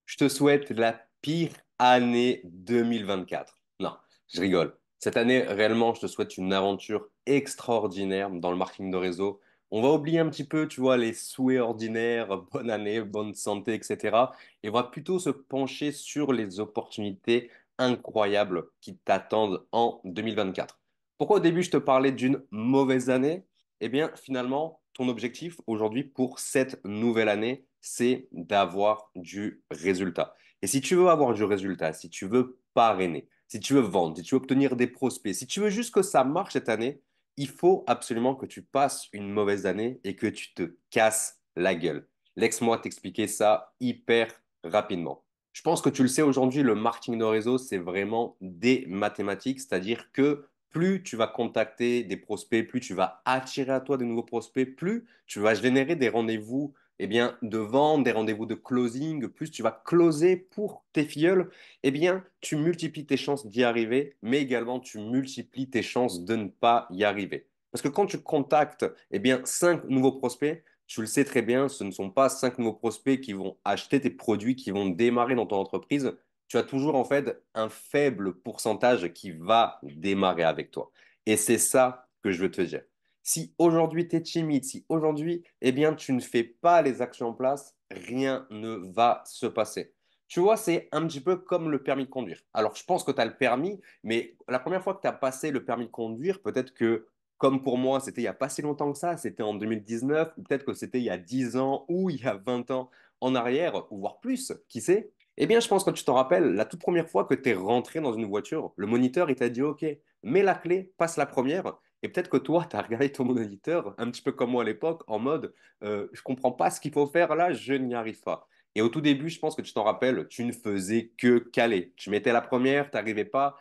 Je te souhaite la pire année 2024. Non, je rigole. Cette année, réellement, je te souhaite une aventure extraordinaire dans le marketing de réseau. On va oublier un petit peu, tu vois, les souhaits ordinaires, bonne année, bonne santé, etc. Et on va plutôt se pencher sur les opportunités incroyables qui t'attendent en 2024. Pourquoi au début je te parlais d'une mauvaise année? Eh bien, finalement, ton objectif aujourd'hui pour cette nouvelle année, c'est d'avoir du résultat. Et si tu veux avoir du résultat, si tu veux parrainer, si tu veux vendre, si tu veux obtenir des prospects, si tu veux juste que ça marche cette année, il faut absolument que tu passes une mauvaise année et que tu te casses la gueule. Laisse-moi t'expliquer ça hyper rapidement. Je pense que tu le sais aujourd'hui, le marketing de réseau, c'est vraiment des mathématiques, c'est-à-dire que plus tu vas contacter des prospects, plus tu vas attirer à toi de nouveaux prospects, plus tu vas générer des rendez-vous de vente, des rendez-vous de closing, plus tu vas closer pour tes filleuls, tu multiplies tes chances d'y arriver, mais également tu multiplies tes chances de ne pas y arriver. Parce que quand tu contactes, 5 nouveaux prospects, tu le sais très bien, ce ne sont pas 5 nouveaux prospects qui vont acheter tes produits, qui vont démarrer dans ton entreprise. Tu as toujours en fait un faible pourcentage qui va démarrer avec toi. Et c'est ça que je veux te dire. Si aujourd'hui tu es timide, si aujourd'hui tu ne fais pas les actions en place, rien ne va se passer. Tu vois, c'est un petit peu comme le permis de conduire. Alors, je pense que tu as le permis, mais la première fois que tu as passé le permis de conduire, peut-être que, comme pour moi, c'était il n'y a pas si longtemps que ça, c'était en 2019, ou peut-être que c'était il y a 10 ans ou il y a 20 ans en arrière, ou voire plus, qui sait? Je pense que tu t'en rappelles, la toute première fois que tu es rentré dans une voiture, le moniteur, il t'a dit, OK, mets la clé, passe la première. Et peut-être que toi, tu as regardé ton moniteur, un petit peu comme moi à l'époque, en mode, je comprends pas ce qu'il faut faire là, je n'y arrive pas. Et au tout début, je pense que tu t'en rappelles, tu ne faisais que caler. Tu mettais la première, tu n'arrivais pas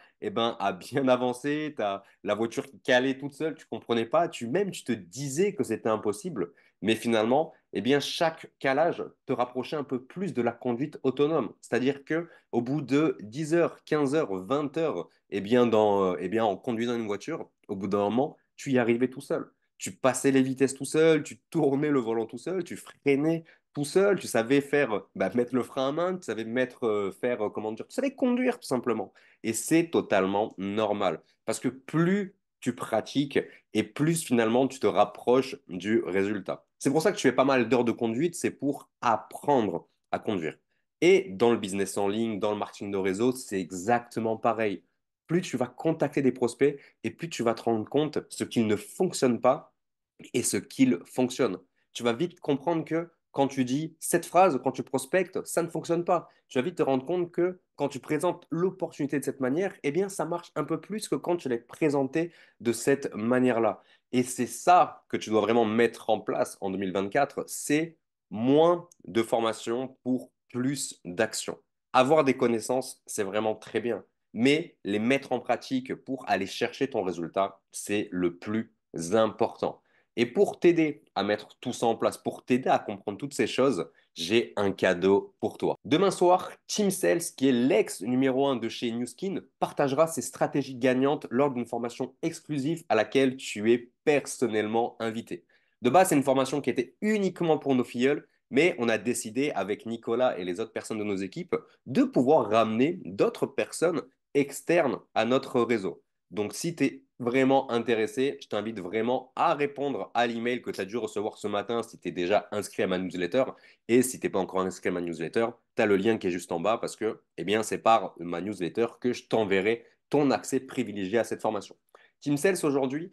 à bien avancer, tu as la voiture qui calait toute seule, tu comprenais pas, tu te disais que c'était impossible. Mais finalement, chaque calage te rapprochait un peu plus de la conduite autonome. C'est-à-dire que au bout de 10 heures, 15 heures, 20 heures, en conduisant une voiture, au bout d'un moment, tu y arrivais tout seul. Tu passais les vitesses tout seul, tu tournais le volant tout seul, tu freinais tout seul, tu savais faire, mettre le frein à main, tu savais comment dire, tu savais conduire tout simplement. Et c'est totalement normal. Parce que plus tu pratiques et plus finalement tu te rapproches du résultat. C'est pour ça que tu fais pas mal d'heures de conduite, c'est pour apprendre à conduire. Et dans le business en ligne, dans le marketing de réseau, c'est exactement pareil. Plus tu vas contacter des prospects et plus tu vas te rendre compte ce qui ne fonctionne pas et ce qu'il fonctionne. Tu vas vite comprendre que quand tu dis cette phrase, quand tu prospectes, ça ne fonctionne pas. Tu vas vite te rendre compte que quand tu présentes l'opportunité de cette manière, ça marche un peu plus que quand tu l'as présenté de cette manière-là. Et c'est ça que tu dois vraiment mettre en place en 2024, c'est moins de formation pour plus d'action. Avoir des connaissances, c'est vraiment très bien, mais les mettre en pratique pour aller chercher ton résultat, c'est le plus important. Et pour t'aider à mettre tout ça en place, pour t'aider à comprendre toutes ces choses, j'ai un cadeau pour toi. Demain soir, Team Sales, qui est l'ex numéro un de chez New Skin, partagera ses stratégies gagnantes lors d'une formation exclusive à laquelle tu es personnellement invité. De base, c'est une formation qui était uniquement pour nos filleuls, mais on a décidé avec Nicolas et les autres personnes de nos équipes de pouvoir ramener d'autres personnes externes à notre réseau. Donc, si tu es vraiment intéressé, je t'invite vraiment à répondre à l'email que tu as dû recevoir ce matin si tu es déjà inscrit à ma newsletter. Et si tu n'es pas encore inscrit à ma newsletter, tu as le lien qui est juste en bas parce que c'est par ma newsletter que je t'enverrai ton accès privilégié à cette formation. Team Sales aujourd'hui,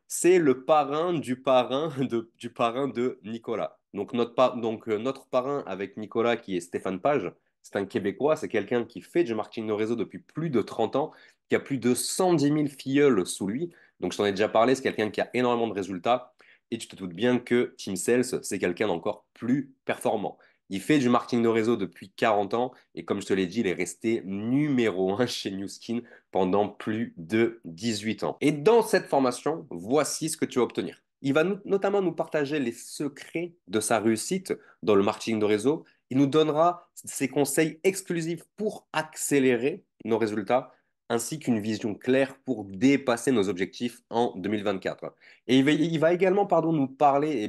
c'est le parrain du parrain de Nicolas. Donc, notre parrain avec Nicolas, qui est Stéphane Page, c'est un Québécois, c'est quelqu'un qui fait du marketing de réseau depuis plus de 30 ans, qui a plus de 110 000 filleuls sous lui. Donc, je t'en ai déjà parlé, c'est quelqu'un qui a énormément de résultats. Et tu te doutes bien que Team Sales, c'est quelqu'un d'encore plus performant. Il fait du marketing de réseau depuis 40 ans et comme je te l'ai dit, il est resté numéro un chez New Skin pendant plus de 18 ans. Et dans cette formation, voici ce que tu vas obtenir. Il va notamment nous partager les secrets de sa réussite dans le marketing de réseau. Il nous donnera ses conseils exclusifs pour accélérer nos résultats ainsi qu'une vision claire pour dépasser nos objectifs en 2024. Et il va également nous parler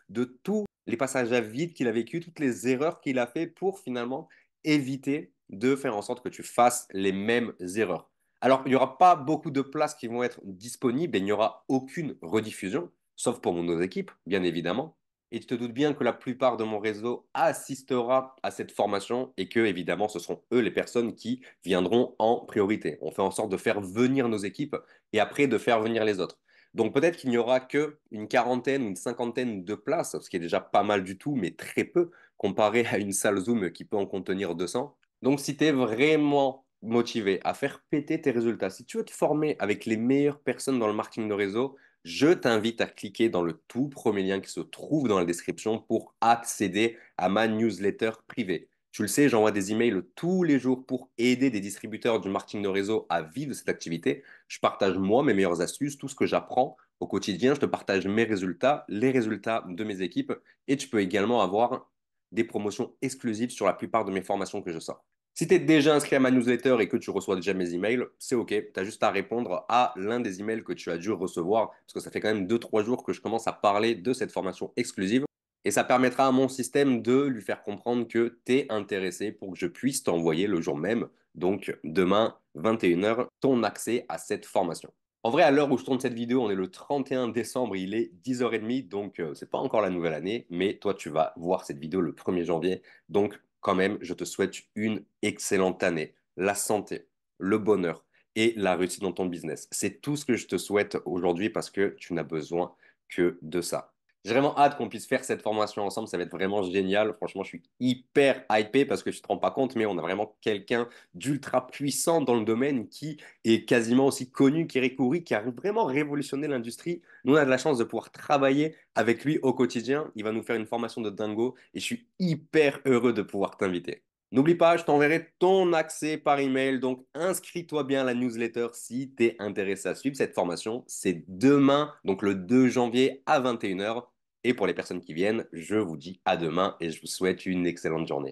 de tous les passages à vide qu'il a vécu, toutes les erreurs qu'il a fait pour finalement éviter de faire en sorte que tu fasses les mêmes erreurs. Alors, il n'y aura pas beaucoup de places qui vont être disponibles et il n'y aura aucune rediffusion, sauf pour nos équipes, bien évidemment. Et tu te doutes bien que la plupart de mon réseau assistera à cette formation et que, évidemment, ce seront eux les personnes qui viendront en priorité. On fait en sorte de faire venir nos équipes et après de faire venir les autres. Donc peut-être qu'il n'y aura qu'une quarantaine ou une cinquantaine de places, ce qui est déjà pas mal du tout, mais très peu comparé à une salle Zoom qui peut en contenir 200. Donc si tu es vraiment motivé à faire péter tes résultats, si tu veux te former avec les meilleures personnes dans le marketing de réseau, je t'invite à cliquer dans le tout premier lien qui se trouve dans la description pour accéder à ma newsletter privée. Tu le sais, j'envoie des emails tous les jours pour aider des distributeurs du marketing de réseau à vivre de cette activité. Je partage moi mes meilleures astuces, tout ce que j'apprends au quotidien. Je te partage mes résultats, les résultats de mes équipes et tu peux également avoir des promotions exclusives sur la plupart de mes formations que je sors. Si tu es déjà inscrit à ma newsletter et que tu reçois déjà mes emails, c'est OK. Tu as juste à répondre à l'un des emails que tu as dû recevoir parce que ça fait quand même 2, 3 jours que je commence à parler de cette formation exclusive. Et ça permettra à mon système de lui faire comprendre que tu es intéressé pour que je puisse t'envoyer le jour même, donc demain 21 h, ton accès à cette formation. En vrai, à l'heure où je tourne cette vidéo, on est le 31 décembre, il est 10 h 30, donc c'est pas encore la nouvelle année, mais toi tu vas voir cette vidéo le 1er janvier. Donc quand même, je te souhaite une excellente année, la santé, le bonheur et la réussite dans ton business. C'est tout ce que je te souhaite aujourd'hui parce que tu n'as besoin que de ça. J'ai vraiment hâte qu'on puisse faire cette formation ensemble. Ça va être vraiment génial. Franchement, je suis hyper hypé parce que tu te rends pas compte, mais on a vraiment quelqu'un d'ultra puissant dans le domaine qui est quasiment aussi connu qu'Eric Coury, qui a vraiment révolutionné l'industrie. Nous, on a de la chance de pouvoir travailler avec lui au quotidien. Il va nous faire une formation de dingo et je suis hyper heureux de pouvoir t'inviter. N'oublie pas, je t'enverrai ton accès par email. Donc, inscris-toi bien à la newsletter si tu es intéressé à suivre cette formation. C'est demain, donc le 2 janvier à 21 h. Et pour les personnes qui viennent, je vous dis à demain et je vous souhaite une excellente journée.